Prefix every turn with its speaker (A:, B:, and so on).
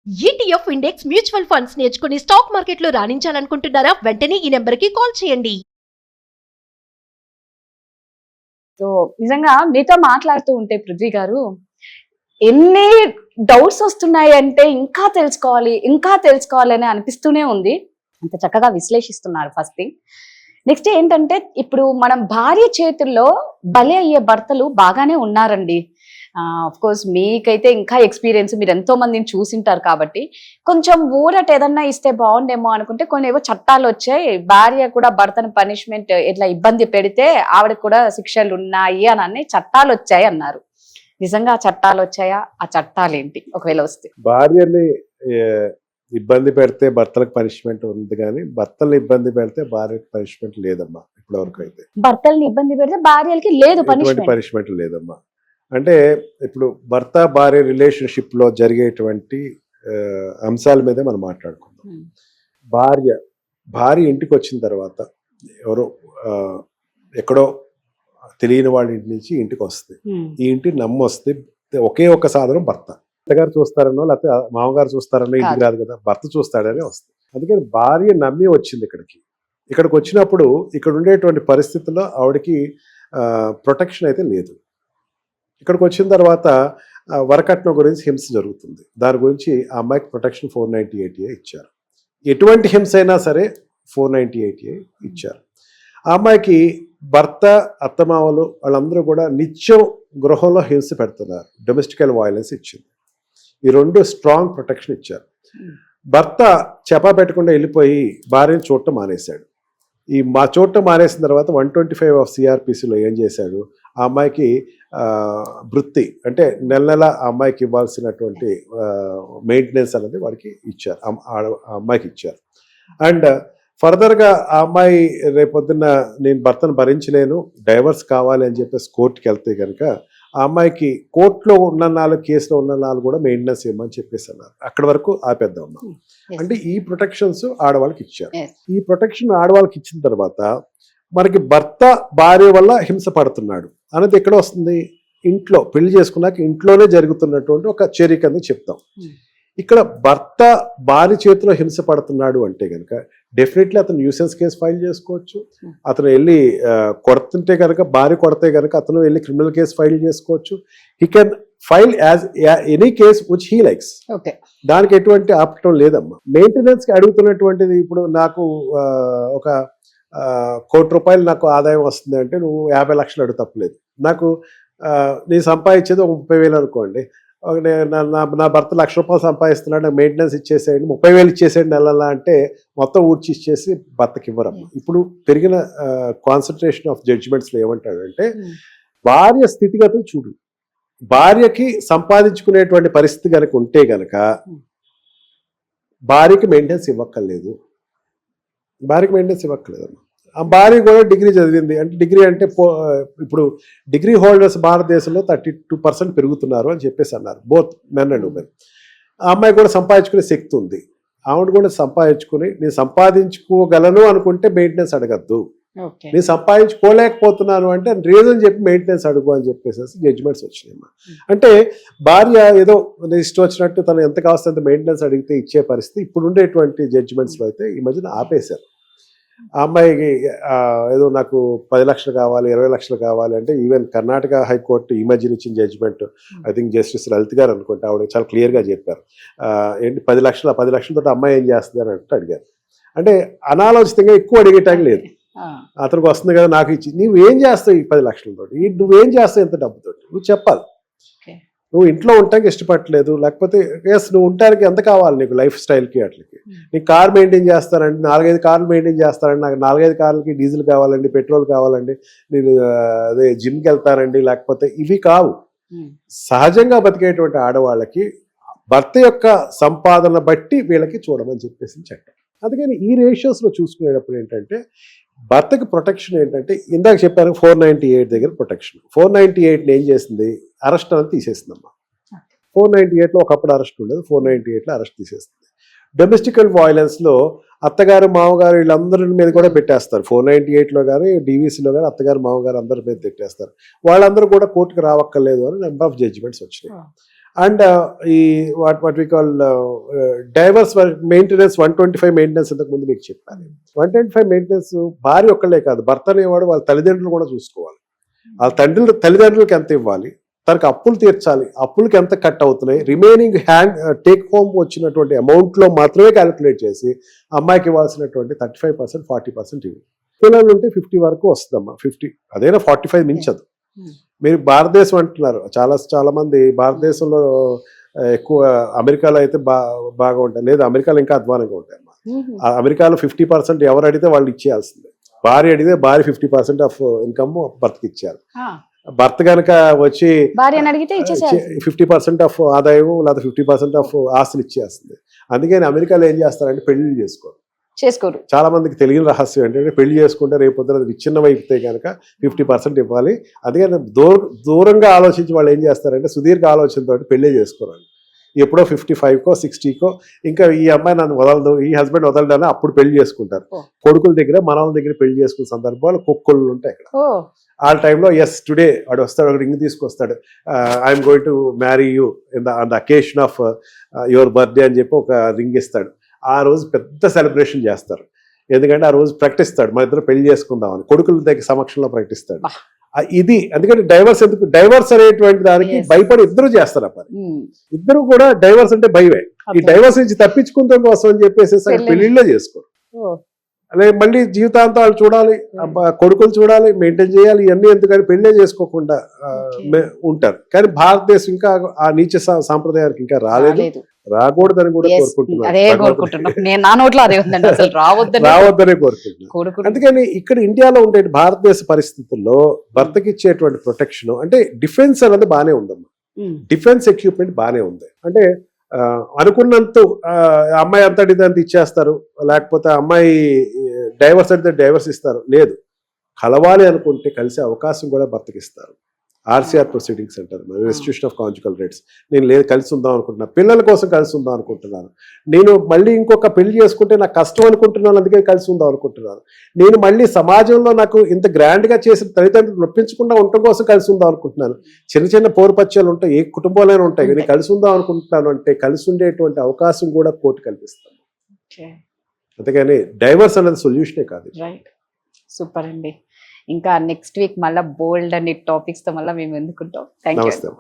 A: ETF index mutual funds నేర్చుకుని stock మార్కెట్లో రాణించాలనుకుంటున్నారా? వెంటనే ఈ నెంబర్కి కాల్ చేయండి.
B: సో నిజంగా మీతో మాట్లాడుతూ ఉంటే పృథ్వీ గారు ఎన్ని డౌట్స్ వస్తున్నాయి అంటే ఇంకా తెలుసుకోవాలి అని అనిపిస్తూనే ఉంది. అంత చక్కగా విశ్లేషిస్తున్నారు. First thing. నెక్స్ట్ ఏంటంటే ఇప్పుడు మనం భార్య చేతుల్లో బలి అయ్యే భర్తలు బాగానే ఉన్నారండి. ఆఫ్ కోర్స్ మీకైతే ఇంకా ఎక్స్పీరియన్స్, మీరు ఎంతో మందిని చూసింటారు కాబట్టి కొంచెం ఊరట ఏదన్నా ఇస్తే బాగుండేమో అనుకుంటే కొన్ని ఏవో చట్టాలు వచ్చాయి. భార్య కూడా భర్తను పనిష్మెంట్ ఇట్లా ఇబ్బంది పెడితే ఆవిడకు కూడా శిక్షలు ఉన్నాయి అని చట్టాలు వచ్చాయి అన్నారు. నిజంగా ఆ చట్టాలు వచ్చాయా? ఆ చట్టాలు ఏంటి ఒకవేళ వస్తే?
C: భార్యని ఇబ్బంది పెడితే భర్తలకు పనిష్మెంట్ ఉంది, కానీ భర్తలు ఇబ్బంది పెడితే భార్యకు పనిష్మెంట్ లేదమ్మా. ఇప్పటివరకు అయితే
B: భర్తల్ని ఇబ్బంది పెడితే భార్యలకి లేదు
C: పనిష్మెంట్ లేదమ్మా. అంటే ఇప్పుడు భర్త భార్య రిలేషన్షిప్ లో జరిగేటువంటి అంశాల మీదే మనం మాట్లాడుకుందాం. భార్య ఇంటికి వచ్చిన తర్వాత ఎవరో ఎక్కడో తెలియని వాళ్ళ ఇంటి నుంచి ఇంటికి వస్తుంది. ఈ ఇంటి నమ్మొస్తే ఒకే ఒక సాధనం భర్త. అత్తగారు చూస్తారనో లేకపోతే మామగారు చూస్తారనో ఇంటికి రాదు కదా, భర్త చూస్తాడనే వస్తుంది. అందుకని భార్య నమ్మి వచ్చింది ఇక్కడికి వచ్చినప్పుడు ఇక్కడ ఉండేటువంటి పరిస్థితుల్లో ఆవిడకి ప్రొటెక్షన్ అయితే లేదు. ఇక్కడికి వచ్చిన తర్వాత వరకట్నం గురించి హింస జరుగుతుంది. దాని గురించి ఆ అమ్మాయికి ప్రొటెక్షన్ 498A ఇచ్చారు. ఎటువంటి హింస అయినా సరే 498A ఇచ్చారు. ఆ అమ్మాయికి భర్త అత్తమామలు వాళ్ళందరూ కూడా నిత్యం గృహంలో హింస పెడుతున్నారు. డొమెస్టికల్ వైలెన్స్ ఇచ్చింది. ఈ రెండు స్ట్రాంగ్ ప్రొటెక్షన్ ఇచ్చారు. భర్త చెప్పా పెట్టకుండా వెళ్ళిపోయి భార్యను చూడటం మానేశాడు. చూడటం మానేసిన తర్వాత 125 ఆఫ్ CRPCలో ఏం చేశాడు, ఆ అమ్మాయికి వృత్తి అంటే నెల ఆ అమ్మాయికి ఇవ్వాల్సినటువంటి మెయింటెనెన్స్ అనేది వాడికి ఇచ్చారు, ఆ అమ్మాయికి ఇచ్చారు. అండ్ ఫర్దర్గా ఆ అమ్మాయి రేపొద్దున్న నేను భర్తను భరించలేను, డైవర్స్ కావాలి అని చెప్పేసి కోర్టుకి వెళ్తే కనుక ఆ అమ్మాయికి కోర్టులో ఉన్న 4 కేసులో ఉన్న 4 కూడా మెయింటెనెన్స్ ఇవ్వమని చెప్పేసి అన్నారు. అక్కడి వరకు ఆపేద్దాం. అంటే ఈ ప్రొటెక్షన్స్ ఆడవాళ్ళకి ఇచ్చారు. ఈ ప్రొటెక్షన్ ఆడవాళ్ళకి ఇచ్చిన తర్వాత మనకి భర్త భార్య వల్ల హింస పడుతున్నాడు అనేది ఎక్కడ వస్తుంది? ఇంట్లో పెళ్లి చేసుకున్నాక ఇంట్లోనే జరుగుతున్నటువంటి ఒక చర్య కింద చెప్తాం. ఇక్కడ భర్త భార్య చేతిలో హింస పడుతున్నాడు అంటే కనుక డెఫినెట్లీ అతను న్యూసెన్స్ కేసు ఫైల్ చేసుకోవచ్చు. అతను వెళ్ళి కొడుతుంటే కనుక, భార్య కొడితే కనుక అతను వెళ్ళి క్రిమినల్ కేసు ఫైల్ చేసుకోవచ్చు. He can file as any case which he likes. దానికి ఎటువంటి ఆపటం లేదమ్మా. మెయింటెనెన్స్ కి అడుగుతున్నటువంటిది ఇప్పుడు నాకు ఒక 1 కోటి రూపాయలు నాకు ఆదాయం వస్తుంది అంటే నువ్వు 50 లక్షలు అడుగు తప్పలేదు. నాకు నేను సంపాదించేది 30,000 అనుకోండి. నా భర్త 1,00,000 రూపాయలు సంపాదిస్తున్నాడు, నాకు మెయింటెనెన్స్ ఇచ్చేసేయండి, 30,000 ఇచ్చేసేయండి నెలలా అంటే మొత్తం ఊడ్చి ఇచ్చేసి భర్తకి ఇవ్వరమ్మ. ఇప్పుడు పెరిగిన కాన్సన్ట్రేషన్ ఆఫ్ జడ్జిమెంట్స్లో ఏమంటాడంటే భార్య స్థితిగతులు చూడు, భార్యకి సంపాదించుకునేటువంటి పరిస్థితి కనుక ఉంటే గనక భార్యకి మెయింటెనెన్స్ ఇవ్వక్కర్లేదు. ఆ భార్య కూడా డిగ్రీ చదివింది అంటే డిగ్రీ అంటే ఇప్పుడు డిగ్రీ హోల్డర్స్ భారతదేశంలో 32% పెరుగుతున్నారు అని చెప్పేసి అన్నారు, బోత్ మెన్ అండ్ ఉమెన్. ఆ అమ్మాయి కూడా సంపాదించుకునే శక్తి ఉంది. ఆవిడ కూడా సంపాదించుకుని నేను సంపాదించుకోగలను అనుకుంటే మెయింటెనెన్స్ అడగద్దు, నేను సంపాదించుకోలేకపోతున్నాను అంటే రీజన్ చెప్పి మెయింటెనెన్స్ అడుగు అని చెప్పేసి జడ్జిమెంట్స్ వచ్చినాయి. అంటే భార్య ఏదో ఇష్టం వచ్చినట్టు తను ఎంత కావాల్సిన అంత మెయింటెనెన్స్ అడిగితే ఇచ్చే పరిస్థితి ఇప్పుడు ఉండేటువంటి జడ్జిమెంట్స్లో అయితే ఈ మధ్యన ఆపేశారు. ఆ అమ్మాయికి ఏదో నాకు 10 లక్షలు కావాలి, 20 లక్షలు కావాలి అంటే ఈవెన్ కర్ణాటక హైకోర్టు ఈ మధ్యన ఇచ్చిన judgement, I think justice Lalit గారు అనుకుంటే, ఆవిడ చాలా క్లియర్గా చెప్పారు. ఏంటి 10 లక్షలతో అమ్మాయి ఏం చేస్తుంది అని అంటే అడిగారు. అంటే అనాలోచితంగా ఎక్కువ అడిగేటానికి లేదు. అతనికి వస్తుంది కదా నాకు ఇచ్చి, నువ్వేం చేస్తావు ఈ 10 లక్షలతో, నువ్వేం చేస్తావు ఎంత డబ్బుతో నువ్వు చెప్పాలి. నువ్వు ఇంట్లో ఉండటానికి ఇష్టపడలేదు, లేకపోతే నువ్వు ఉండటానికి ఎంత కావాలి నీకు లైఫ్ స్టైల్కి, అట్లకి నీకు కార్ మెయింటైన్ చేస్తానండి, 4-5 కార్లు మెయింటైన్ చేస్తానండి, నాకు 4-5 కార్లకి డీజిల్ కావాలండి, పెట్రోల్ కావాలండి, నేను అదే జిమ్కి వెళ్తానండి, లేకపోతే ఇవి కావు. సహజంగా బతికేటువంటి ఆడవాళ్ళకి భర్త యొక్క సంపాదన బట్టి వీళ్ళకి చూడమని చెప్పేసి చట్టం. అందుకని ఈ రేషియోస్లో చూసుకునేటప్పుడు ఏంటంటే భర్తకి ప్రొటెక్షన్ ఏంటంటే ఇందాక చెప్పాను 498 దగ్గర ప్రొటెక్షన్. 498 ఏం చేసింది, అరెస్ట్ అనేది తీసేసిందమ్మా. 498లో ఒకప్పుడు అరెస్ట్ ఉండదు, 498లో అరెస్ట్ తీసేస్తుంది. డొమెస్టికల్ వైలెన్స్లో అత్తగారు మామగారు వీళ్ళందరి మీద కూడా పెట్టేస్తారు. 498లో కానీ DVCలో కానీ అత్తగారు మామగారు అందరి మీద పెట్టేస్తారు. వాళ్ళందరూ కూడా కోర్టుకు రావక్కర్లేదు అని నెంబర్ ఆఫ్ జడ్జిమెంట్స్ వచ్చినాయి. అండ్ ఈ what we call divorce maintenance 125 maintenance ఇంతకు ముందు మీకు చెప్పాను. 125 మెయింటెనెన్స్ భార్య ఒక్కళ్ళే కాదు, భర్త అనేవాడు వాళ్ళ తల్లిదండ్రులు కూడా చూసుకోవాలి. వాళ్ళ తల్లిదండ్రులకి ఎంత ఇవ్వాలి, తనకు అప్పులు తీర్చాలి, అప్పులకి ఎంత కట్ అవుతున్నాయి, రిమైనింగ్ టేక్ హోమ్ వచ్చినటువంటి అమౌంట్లో మాత్రమే క్యాలిక్యులేట్ చేసి అమ్మాయికి ఇవ్వాల్సినటువంటి 35% 40% ఇవ్వు. పిల్లలు ఉంటే 50 వరకు వస్తుందమ్మా, 50 అదైనా 45 మించదు. మీరు భారతదేశం అంటున్నారు, చాలా మంది భారతదేశంలో ఎక్కువ, అమెరికాలో అయితే బాగా ఉంటాయి, లేదు అమెరికాలో ఇంకా అధ్వానంగా ఉంటాయి అమ్మా. అమెరికాలో 50% ఎవరు అడిగితే వాళ్ళు ఇచ్చేయాల్సిందే. భార్య అడిగితే భార్య 50% ఆఫ్ ఇన్కమ్ భర్తకి ఇచ్చేయాలి. భర్త కనుక వచ్చి
B: భార్యను అడిగితే
C: 50% ఆఫ్ ఆదాయం లేదా 50% ఆఫ్ ఆస్తులు ఇచ్చేస్తుంది. అందుకని అమెరికాలో ఏం చేస్తారంటే పెళ్లి చేసుకోరు. చాలా మందికి తెలియని రహస్యం ఏంటంటే పెళ్లి చేసుకుంటే రేపు పొద్దున విచ్ఛిన్నం అయిపోతే కనుక 50% ఇవ్వాలి. అందుకని దూరంగా ఆలోచించి వాళ్ళు ఏం చేస్తారంటే సుదీర్ఘ ఆలోచనతో పెళ్లి చేసుకోరండి. ఎప్పుడో 55కో 60కో ఇంకా ఈ అమ్మాయి నన్ను వదలదు, ఈ హస్బెండ్ వదలడని అప్పుడు పెళ్లి చేసుకుంటారు. కొడుకుల దగ్గర మనవల దగ్గర పెళ్లి చేసుకునే సందర్భాలు కుక్కలు ఉంటాయి ఇక్కడ. ఆ టైంలో ఎస్ టుడే వాడు వస్తాడు, ఒక రింగ్ తీసుకొస్తాడు, I'm going to marry you on the occasion of your birthday అని చెప్పి ఒక రింగ్ ఇస్తాడు. ఆ రోజు పెద్ద సెలబ్రేషన్ చేస్తారు. ఎందుకంటే ఆ రోజు ప్రకటిస్తాడు మన ఇద్దరు పెళ్లి చేసుకుందామని, కొడుకుల దగ్గర సమక్షంలో ప్రకటిస్తాడు. ఇది అందుకని డైవర్స్ అనేటువంటి దానికి భయపడి ఇద్దరు చేస్తారు ఆ పని. ఇద్దరు కూడా డైవర్స్ అంటే భయమే. ఈ డైవర్స్ నుంచి తప్పించుకుంటాం కోసం అని చెప్పేసి పెళ్లిళ్ళో చేసుకోరు. అలాగే మళ్ళీ జీవితాంతం వాళ్ళు చూడాలి, కొడుకులు చూడాలి, మెయింటైన్ చేయాలి, ఇవన్నీ ఎందుకని పెళ్లే చేసుకోకుండా ఉంటారు. కానీ భారతదేశం ఇంకా ఆ నీచ సాంప్రదాయానికి ఇంకా రాకూడదని కూడా రావద్దనే కోరుకుంటున్నాను. అందుకని ఇక్కడ ఇండియాలో ఉండే భారతదేశ పరిస్థితుల్లో భర్తకి ఇచ్చేటువంటి ప్రొటెక్షన్ అంటే డిఫెన్స్ అనేది బాగానే ఉందమ్మా. డిఫెన్స్ ఎక్విప్మెంట్ బాగానే ఉంది. అంటే అనుకున్నంత అమ్మాయి అంతటి దాన్ని ఇచ్చేస్తారు, లేకపోతే అమ్మాయి డైవర్స్ అంటే డైవర్స్ ఇస్తారు, లేదు కలవాలి అనుకుంటే కలిసే అవకాశం కూడా భర్తకి ఇస్తారు. ఆర్సీఆర్ ప్రొసీడింగ్స్ అంటారు, రెస్టిట్యూషన్ ఆఫ్ కాంజుగల్ రైట్స్. నేను లేదు కలిసి ఉందాం అనుకుంటున్నాను, పిల్లల కోసం కలిసి ఉందాం అనుకుంటున్నాను, నేను మళ్ళీ ఇంకొక పెళ్లి చేసుకుంటే నాకు కష్టం అనుకుంటున్నాను అందుకే కలిసి ఉందాం అనుకుంటున్నాను, నేను మళ్ళీ సమాజంలో నాకు ఇంత గ్రాండ్గా చేసిన తల్లిదండ్రులు నొప్పించకుండా ఉండటం కోసం కలిసి ఉందాం అనుకుంటున్నాను. చిన్న చిన్న పోరుపత్యాలు ఉంటాయి, ఏ కుటుంబంలోనే ఉంటాయి, నేను కలిసి ఉందాం అనుకుంటున్నాను అంటే కలిసి ఉండేటువంటి అవకాశం కూడా కోర్టు కల్పిస్తాను. అంతేగాని డైవర్స్ అనేది సొల్యూషనే కాదు.
B: సూపర్ అండి. ఇంకా నెక్స్ట్ వీక్ మళ్ళీ బోల్డ్ అనే టాపిక్స్ తో మళ్ళీ మేము ఎందుకుంటాం. Thank you.